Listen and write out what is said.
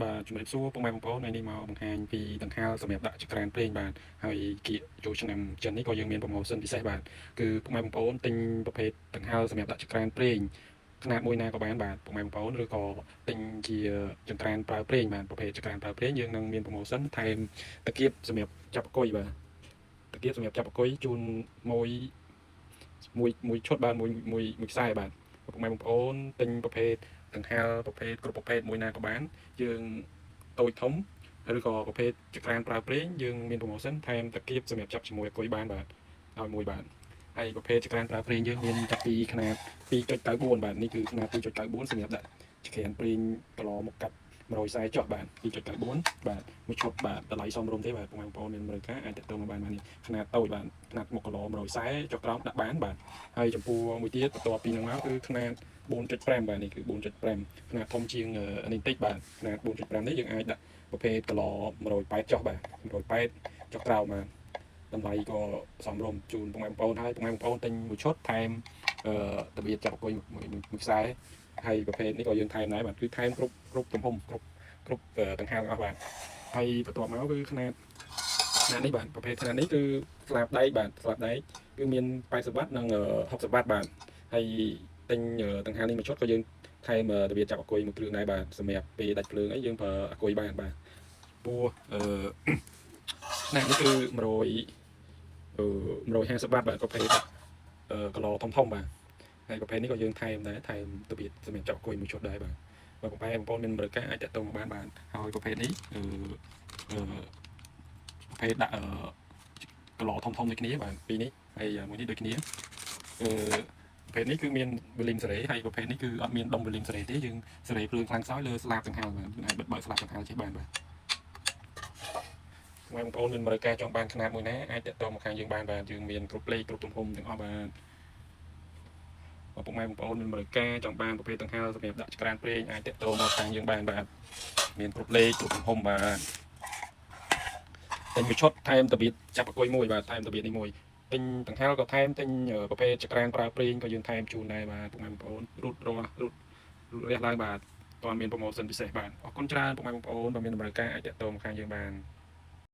បាទជំរាបសួរពុកម៉ែបងប្អូនថ្ងៃនេះមកបង្ហាញពីដង្ហើរសម្រាប់ដាក់ចក្រានប្រេងបាទហើយគៀកចូលឆ្នាំចិននេះក៏យើងមាន promotion ពិសេសបាទគឺពុកម៉ែបងប្អូនទិញប្រភេទដង្ហើរសម្រាប់ដាក់ចក្រានប្រេងຂະຫນាតមួយណាក៏បានបាទពុកម៉ែបងប្អូនឬក៏ទិញជាចង្ក្រានប្រើប្រេងបាទប្រភេទចង្ក្រានប្រើប្រេងយើងនឹងមាន promotion ថែមតាគៀបសម្រាប់ចាប់អគុយបាទតាគៀបសម្រាប់ចាប់អគុយជូនមួយមួយឈុតបាទមួយខ្សែបាទពុកម៉ែបងប្អូនទិញប្រភេទដង្ហើរប្រភេទគ្រប់ប្រភេទមួយណាក៏បានយើងតូចធំឬក៏ប្រភេទចក្រានប្រើប្រេងយើងមាន promotion ថែមតាគៀបសម្រាប់ចាប់ជាមួយអគុយបានបាទឲ្យមួយបាទហើយប្រភេទចក្រានប្រើប្រេងយើងមានចាប់ពីຂະຫນាត2.94បាទនេះគឺຂະຫນាត2.94សម្រាប់ដាក់ចក្រានប្រេងកន្លមកកាត់140ចុះបាទ2.94បាទមួយឈុតបាទតម្លៃសមរម្យទេបាទពុកម៉ែបងប្អូនមានតម្រូវការអាចទាក់ទងមកបាននេះຂະຫນាតតូចបាទຂະຫນាត1គីឡូ140ចុះក្រោមដាក់បានបាទហើយចំពោះមួយទៀតបន្ទាប់ពីនឹងមកគឺຂະຫນាត4.5បាទនេះគឺ4.5ຂະຫນាតធំជាងនេះតិចបាទຂະຫນាត4.5នេះយើងអាចដាក់ប្រភេទគីឡូ180ចុះបាទ180ចុះក្រោមបាទតម្លៃក៏សមរម្យជូនពុកម៉ែបងប្អូនហើយពុកម៉ែបងប្អូនទិញមួយឈុតថែមរបៀបចាប់អគុយមួយខ្សែហើយប្រភេទនេះក៏យើងថែមដែរបាទគឺថែមគ្រប់ទំហំគ្រប់ដង្ហើមអស់បាទហើយបន្ទាប់មកគឺຂະຫນាតនេះបាទប្រភេទຂະຫນាតនេះគឺស្លាបដែកបាទស្លាបដែកគឺមាន80វ៉ាត់និង60វ៉ាត់បាទហើយទិញដង្ហើមនេះមួយឈុតក៏យើងថែមរបៀបចាប់អគុយមួយគ្រឿងដែរបាទសម្រាប់ពេលដាច់ភ្លើងអីយើងប្រើអគុយបានបាទពោះຂະຫນាតនេះគឺ150វ៉ាត់បាទប្រភេទគីឡូធំបាទហើយប្រភេទនេះក៏យើងថែមដែរថែមរបៀបសម្រាប់ចាប់អគុយមួយឈុតដែរបាទបើបងប្អូនមានតម្រូវការអាចតាក់ទងមកបានបាទហើយប្រភេទនេះប្រភេទដាក់គីឡូធំដូចគ្នាបាទពីរនេះហើយមួយនេះដូចគ្នាប្រភេទនេះគឺមានវ៉ូលីមសេរីហើយប្រភេទនេះគឺអត់មានដុំវ៉ូលីមសេរីទេយើងសេរីភ្លើងខ្លាំងខ្សោយលើស្លាបដង្ហើមបាទយើងអាចបិទបើកស្លាបដង្ហើមចេះបានបាទបងប្អូនមានតម្រូវការចង់បានຂະຫນាតមួយណាអាចតាក់ទងមកខាងយើងបានបាទយើងមានគ្រប់លេខគ្រប់ទំហំទាំងអស់បាទពុកម៉ែបងប្អូនមានតម្រូវការចង់បានប្រភេទដង្ហើមសម្រាប់ដាក់ចក្រានប្រេងអាចតាក់ទងមកខាងយើងបានបាទមានគ្រប់លេខគ្រប់ទំហំបាទទិញមួយឈុតថែមរបៀបចាប់អគុយមួយបាទថែមរបៀបនេះមួយទិញដង្ហើមក៏ថែមទិញប្រភេទចក្រានប្រើប្រេងក៏យើងថែមជូនដែរបាទពុកម៉ែបងប្អូនរះឡើងបាទតើមាន promotion ពិសេសបាទអរគុណច្រើនពុកម៉ែបងប្អូនបើមានតម្រូវការអាចតាក់ទងមកខាងយើងបាន